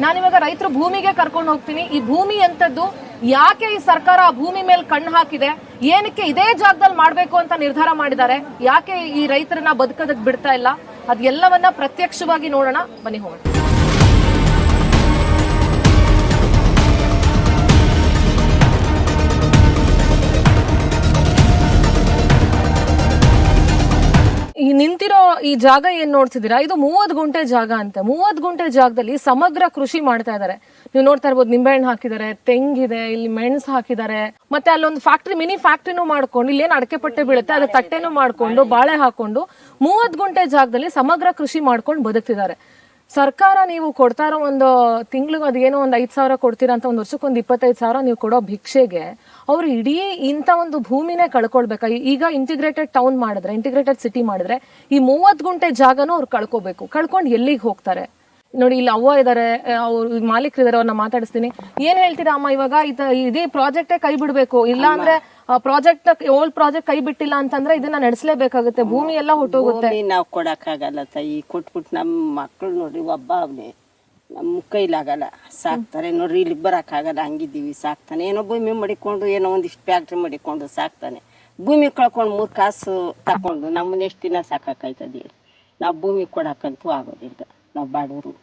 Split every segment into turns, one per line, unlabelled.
ನಾನಿವಾಗ ರೈತರು ಭೂಮಿಗೆ ಕರ್ಕೊಂಡು ಹೋಗ್ತೀನಿ. ಈ ಭೂಮಿ ಎಂತದ್ದು, ಯಾಕೆ ಈ ಸರ್ಕಾರ ಆ ಭೂಮಿ ಮೇಲೆ ಕಣ್ಣು ಹಾಕಿದೆ, ಏನಕ್ಕೆ ಇದೇ ಜಾಗದಲ್ಲಿ ಮಾಡ್ಬೇಕು ಅಂತ ನಿರ್ಧಾರ ಮಾಡಿದ್ದಾರೆ, ಯಾಕೆ ಈ ರೈತರನ್ನ ಬದುಕೋದಕ್ಕೆ ಬಿಡ್ತಾ ಇಲ್ಲ, ಅದೆಲ್ಲವನ್ನ ಪ್ರತ್ಯಕ್ಷವಾಗಿ ನೋಡೋಣ. ಬನ್ನಿ ಹೋಗೋಣ. ಈ ನಿಂತಿರೋ ಈ ಜಾಗ ಏನ್ ನೋಡ್ತಿದ್ದೀರಾ, ಇದು 30 ಗುಂಟೆ ಜಾಗ ಅಂತೆ. 30 ಗುಂಟೆ ಜಾಗದಲ್ಲಿ ಸಮಗ್ರ ಕೃಷಿ ಮಾಡ್ತಾ ಇದ್ದಾರೆ. ನೀವು ನೋಡ್ತಾ ಇರ್ಬೋದು, ನಿಂಬೆಹಣ್ಣು ಹಾಕಿದ್ದಾರೆ, ತೆಂಗಿದೆ, ಇಲ್ಲಿ ಮೆಣಸು ಹಾಕಿದ್ದಾರೆ, ಮತ್ತೆ ಅಲ್ಲೊಂದು ಫ್ಯಾಕ್ಟ್ರಿ, ಮಿನಿ ಫ್ಯಾಕ್ಟ್ರಿನೂ ಮಾಡ್ಕೊಂಡು, ಇಲ್ಲಿ ಏನ್ ಅಡಕೆ ಪಟ್ಟೆ ಬೀಳುತ್ತೆ ಅದ್ರ ತಟ್ಟೆನೂ ಮಾಡ್ಕೊಂಡು, ಬಾಳೆ ಹಾಕೊಂಡು 30 ಗುಂಟೆ ಜಾಗದಲ್ಲಿ ಸಮಗ್ರ ಕೃಷಿ ಮಾಡ್ಕೊಂಡು ಬದುಕ್ತಿದ್ದಾರೆ. ಸರ್ಕಾರ ನೀವು ಕೊಡ್ತಾ ಇರೋ ಒಂದು ತಿಂಗ್ಳಿಗೆ ಅದೇನೋ ಒಂದು 5,000 ಕೊಡ್ತೀರಾ ಅಂತ, ಒಂದು ವರ್ಷಕ್ಕೊಂದು 25,000 ನೀವು ಕೊಡೋ ಭಿಕ್ಷೆಗೆ ಅವ್ರು ಇಡೀ ಇಂಥ ಒಂದು ಭೂಮಿನೇ ಕಳ್ಕೊಳ್ಬೇಕಾ? ಈಗ ಇಂಟಿಗ್ರೇಟೆಡ್ ಟೌನ್ ಮಾಡಿದ್ರೆ, ಇಂಟಿಗ್ರೇಟೆಡ್ ಸಿಟಿ ಮಾಡಿದ್ರೆ ಈ 30 ಗುಂಟೆ ಜಾಗನೂ ಅವ್ರು ಕಳ್ಕೋಬೇಕು. ಕಳ್ಕೊಂಡು ಎಲ್ಲಿಗೆ ಹೋಗ್ತಾರೆ ನೋಡಿ. ಇಲ್ಲಿ ಅವ್ವ ಇದಾರೆ, ಅವ್ರು ಮಾಲೀಕರಿದ್ದಾರೆ, ಅವ್ರನ್ನ ಮಾತಾಡಿಸ್ತೀನಿ. ಏನ್ ಹೇಳ್ತೀರಾ ಅಮ್ಮ, ಇವಾಗ ಇದೇ ಪ್ರಾಜೆಕ್ಟೇ ಕೈ ಬಿಡ್ಬೇಕು, ಇಲ್ಲ ಅಂದ್ರೆ ಪ್ರಾಜೆಕ್ಟ್ ಓಲ್ಡ್ ಪ್ರಾಜೆಕ್ಟ್ ಕೈ ಬಿಟ್ಟಿಲ್ಲ ಅಂತಂದ್ರೆ ಇದನ್ನ ನಡೆಸಲೇಬೇಕಾಗುತ್ತೆ, ಭೂಮಿ ಎಲ್ಲ ಹೊಟ್ಟೋಗುತ್ತೆ.
ನಾವ್ ಕೊಡಕ್ಕಾಗಲ್ಲ ತಾಯಿ, ಕೊಟ್ಬಿಟ್ಟು ನಮ್ಮ ಮಕ್ಳು ನೋಡ್ರಿ, ಒಬ್ಬ ಅವನೇ ನಮ್ಮ ಕೈಲಾಗಲ್ಲ, ಸಾಕ್ತಾರೆ ನೋಡ್ರಿ, ಇಲ್ಲಿ ಬರಕ್ಕಾಗಲ್ಲ, ಹಂಗಿದ್ದೀವಿ, ಸಾಕ್ತಾನೆ. ಏನೋ ಭೂಮಿ ಮಡಿಕೊಂಡು, ಏನೋ ಒಂದಿಷ್ಟು ಫ್ಯಾಕ್ಟ್ರಿ ಮಡಿಕೊಂಡು ಸಾಕ್ತಾನೆ. ಭೂಮಿ ಕಳ್ಕೊಂಡು 3 ಕಾಸು ತಕೊಂಡು ನಮ್ಮನ್ನ ಎಷ್ಟು ದಿನ ಸಾಕಾಯ್ತದೆ? ನಾವು ಭೂಮಿ ಕೊಡಕ್ಕಂತೂ ಆಗೋದಿಲ್ಲ, ನಾವು ಬಾಡೋರು.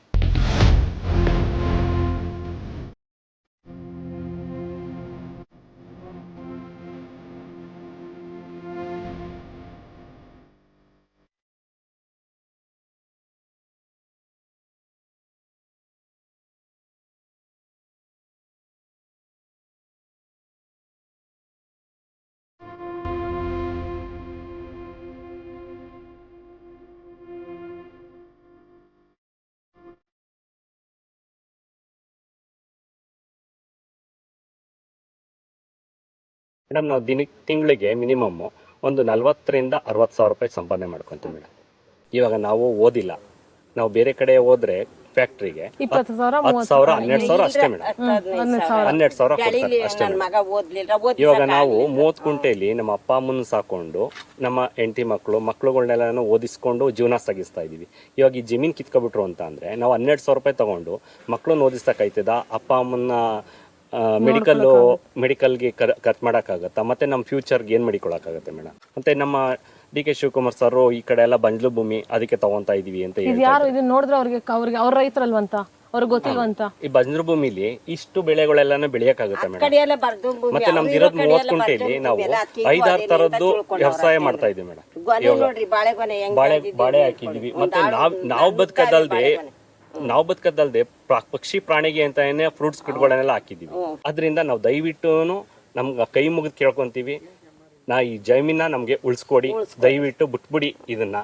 ಮೇಡಮ್, ನಾವು ತಿಂಗಳಿಗೆ ಮಿನಿಮಮ್ ಒಂದು 40,000 ರಿಂದ 60,000 ರೂಪಾಯಿ ಸಂಪಾದನೆ ಮಾಡ್ಕೊಂತೀವಿ ಮೇಡಮ್. ಇವಾಗ ನಾವು ಓದಿಲ್ಲ, ನಾವು ಬೇರೆ ಕಡೆ ಹೋದ್ರೆ ಫ್ಯಾಕ್ಟ್ರಿಗೆ
20,000,
10,000, 12,000 ಅಷ್ಟೇ ಮೇಡಮ್. 12,000 ಕೊಡ್ತಾರೆ ಅಷ್ಟೇ. ಇವಾಗ ನಾವು 30 ಗುಂಟೆಯಲ್ಲಿ ನಮ್ಮ ಅಪ್ಪ ಅಮ್ಮನ ಸಾಕೊಂಡು, ನಮ್ಮ ಹೆಂಡತಿ ಮಕ್ಳುಗಳನ್ನೆಲ್ಲ ಓದಿಸ್ಕೊಂಡು ಜೀವನ ಸಾಗಿಸ್ತಾ ಇದೀವಿ. ಇವಾಗ ಈ ಜಮೀನ್ ಕಿತ್ಕೊಬಿಟ್ರು ಅಂತ ಅಂದ್ರೆ ನಾವು 12,000 ರೂಪಾಯಿ ತಗೊಂಡು ಮಕ್ಳನ್ನ ಓದಿಸ್ತಕ್ಕೈತದ? ಅಪ್ಪ ಅಮ್ಮನ ಮೆಡಿಕಲ್ಗೆ ಖರ್ಚು ಮಾಡೋಕ್ಕಾಗತ್ತಾ? ಮತ್ತೆ ನಮ್ಮ ಫ್ಯೂಚರ್ಗೆ ಏನು ಮಾಡಿಕೊಳಕ್ಕಾಗತ್ತೆ ಮೇಡಮ್? ಮತ್ತೆ ನಮ್ಮ ಡಿ.ಕೆ. ಶಿವಕುಮಾರ್ ಸರ್ ಈ ಕಡೆ ಎಲ್ಲ ಬಂಜಲು ಭೂಮಿ ಅದಕ್ಕೆ ತಗೊಂತಾ ಇದೀವಿ ಅಂತ
ಯಾರು ಇದನ್ನ ನೋಡಿದ್ರೆ ಅವ್ರಿಗೆ ಅವ್ರ ರೈತರಲ್ವಂತ ಅವ್ರಿಗೆ ಗೊತ್ತಿಲ್ವಂತ.
ಈ ಬಂಜಲು ಭೂಮಿಲಿ ಇಷ್ಟು ಬೆಳೆಗಳೆಲ್ಲಾನು ಬೆಳೆಯಕ್ಕಾಗುತ್ತೆ ಮೇಡಮ್? ಮತ್ತೆ ನಮ್ದು ಇರೋದು 30 ಗುಂಟೆಯಲ್ಲಿ ನಾವು 5-6 ತರದ್ದು ವ್ಯವಸಾಯ ಮಾಡ್ತಾ ಇದೀವಿ ಮೇಡಮ್. ಬಾಳೆ ಹಾಕಿದೀವಿ. ಮತ್ತೆ ನಾವು ಬದುಕದಲ್ದೆ ಪಕ್ಷಿ ಪ್ರಾಣಿಗೆ ಅಂತ ಫ್ರೂಟ್ಸ್ ಗಿಡಗಳನ್ನೆಲ್ಲ ಹಾಕಿದೀವಿ. ಅದರಿಂದ ನಾವು ದಯವಿಟ್ಟು ನಮ್ಗೆ ಕೈ ಮುಗಿದು ಕೇಳ್ಕೊಂತೀವಿ, ಈ ಜಮೀನ ನಮ್ಗೆ ಉಳಿಸ್ಕೊಡಿ, ದಯವಿಟ್ಟು ಬಿಟ್ಬಿಡಿ ಇದನ್ನ.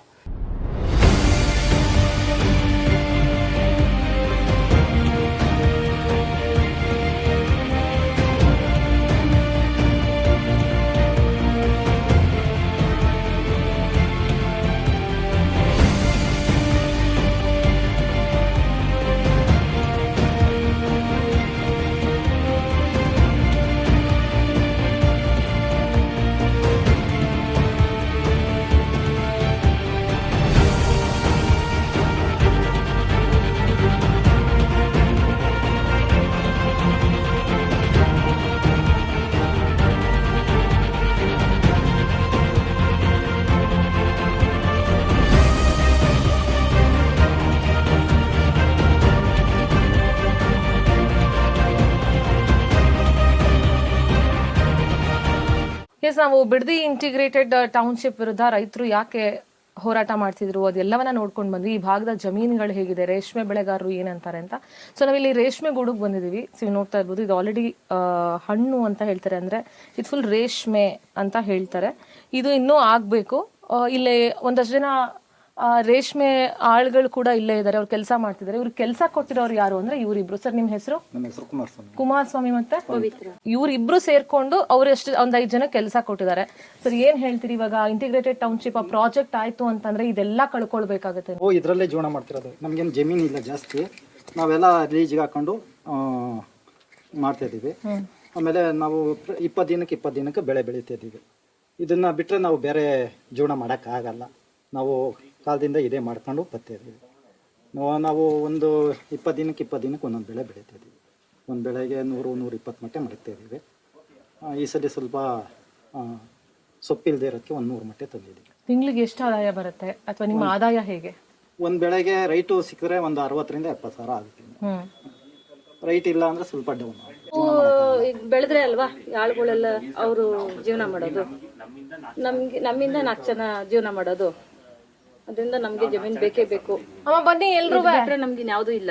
ನಾವು ಬಿಡದಿ ಇಂಟಿಗ್ರೇಟೆಡ್ ಟೌನ್ಶಿಪ್ ವಿರುದ್ಧ ರೈತರು ಯಾಕೆ ಹೋರಾಟ ಮಾಡ್ತಿದ್ರು ಅದೆಲ್ಲವನ್ನ ನೋಡ್ಕೊಂಡು ಬಂದ್ವಿ. ಈ ಭಾಗದ ಜಮೀನುಗಳು ಹೇಗಿದೆ, ರೇಷ್ಮೆ ಬೆಳೆಗಾರರು ಏನಂತಾರೆ ಅಂತ. ಸೊ ನಾವಿಲ್ಲಿ ರೇಷ್ಮೆ ಗೂಡುಗೆ ಬಂದಿದ್ದೀವಿ. ಸೊ ನೋಡ್ತಾ ಇರ್ಬೋದು, ಇದು ಆಲ್ರೆಡಿ ಹಣ್ಣು ಅಂತ ಹೇಳ್ತಾರೆ, ಅಂದ್ರೆ ಇದು ಫುಲ್ ರೇಷ್ಮೆ ಅಂತ ಹೇಳ್ತಾರೆ. ಇದು ಇನ್ನೂ ಆಗ್ಬೇಕು. ಇಲ್ಲಿ ಒಂದಷ್ಟು ಜನ ರೇಷ್ಮೆ ಆಳ್ಗಳು ಕೂಡ ಇಲ್ಲೇ ಇದ್ದಾರೆ, ಅವ್ರು ಕೆಲಸ ಮಾಡ್ತಿದ್ದಾರೆ. ಇವ್ರು ಕೆಲಸ ಕೊಟ್ಟಿರೋರು ಯಾರು ಅಂದ್ರೆ ಇವರಿಬ್ರು. ಸರ್, ನಿಮ್ ಹೆಸರು? ಕುಮಾರಸ್ವಾಮಿ ಮತ್ತೆ ಇವರಿಬ್ರು ಸೇರ್ಕೊಂಡು ಅವ್ರೆಷ್ಟು ಒಂದ್ 5 ಜನ ಕೆಲಸ ಕೊಟ್ಟಿದ್ದಾರೆ. ಸರ್, ಏನ್ ಹೇಳ್ತೀರಿ? ಇವಾಗ ಇಂಟಿಗ್ರೇಟೆಡ್ ಟೌನ್ಶಿಪ್ ಆ ಪ್ರಾಜೆಕ್ಟ್ ಆಯ್ತು ಅಂತಂದ್ರೆ ಇದೆಲ್ಲ ಕಳ್ಕೊಳ್ಬೇಕಾಗತ್ತೆ.
ಇದ್ರಲ್ಲೇ ಜೀವನ ಮಾಡ್ತಿರೋದು, ನಮ್ಗೇನು ಜಮೀನ್ ಇಲ್ಲ ಜಾಸ್ತಿ, ನಾವೆಲ್ಲ ಲೀಜ್ಗೆ ಹಾಕೊಂಡು ಮಾಡ್ತಾ ಇದೀವಿ. ಆಮೇಲೆ ನಾವು 20 ದಿನಕ್ಕೆ ಬೆಳೆ ಬೆಳೀತಾ ಇದೀವಿ. ಇದನ್ನ ಬಿಟ್ರೆ ನಾವು ಬೇರೆ ಜೀವನ ಮಾಡಕ್ ಆಗಲ್ಲ. ನಾವು ಕಾಲದಿಂದ ಇದೇ ಮಾಡ್ಕೊಂಡು ಬರ್ತಾ ಇದೀವಿ. ನಾವು ಒಂದು 20 ದಿನಕ್ಕೆ ಒಂದೊಂದು ಬೆಳೆ ಬೆಳೀತಾ ಇದ್ದೀವಿ. ಒಂದು ಬೆಳೆಗೆ 100-120 ಮಟ್ಟೆ ಮಡಗ್ತಾ ಇದ್ದೀವಿ. ಈ ಸಲ ಸ್ವಲ್ಪ ಸೊಪ್ಪಿಲ್ಲದೆ ಇರೋಕ್ಕೆ 100 ಮಟ್ಟೆ ತಂದಿದ್ದೀವಿ.
ತಿಂಗಳಿಗೆ ಎಷ್ಟು ಆದಾಯ ಬರುತ್ತೆ ಅಥವಾ ನಿಮ್ಮ ಆದಾಯ ಹೇಗೆ?
ಒಂದು ಬೆಳೆಗೆ ರೈಟು ಸಿಕ್ಕಿದ್ರೆ ಒಂದು 60,000-70,000 ಆಗುತ್ತೆ. ರೈಟ್ ಇಲ್ಲ ಅಂದರೆ ಸ್ವಲ್ಪ ಡೌನ್.
ಈಗ ಬೆಳೆದ್ರೆ ಅಲ್ವಾ ಆಳುಗಳೆಲ್ಲ ಅವರು ಜೀವನ ಮಾಡೋದು, ನಮ್ಮಿಂದ 4 ಜನ ಜೀವನ ಮಾಡೋದು. ಅದರಿಂದ ನಮ್ಗೆ ಜಮೀನು ಬೇಕೇ ಬೇಕು.
ಬನ್ನಿ ಎಲ್ರು
ನಮ್ಗೆ ಯಾವ್ದು ಇಲ್ಲ.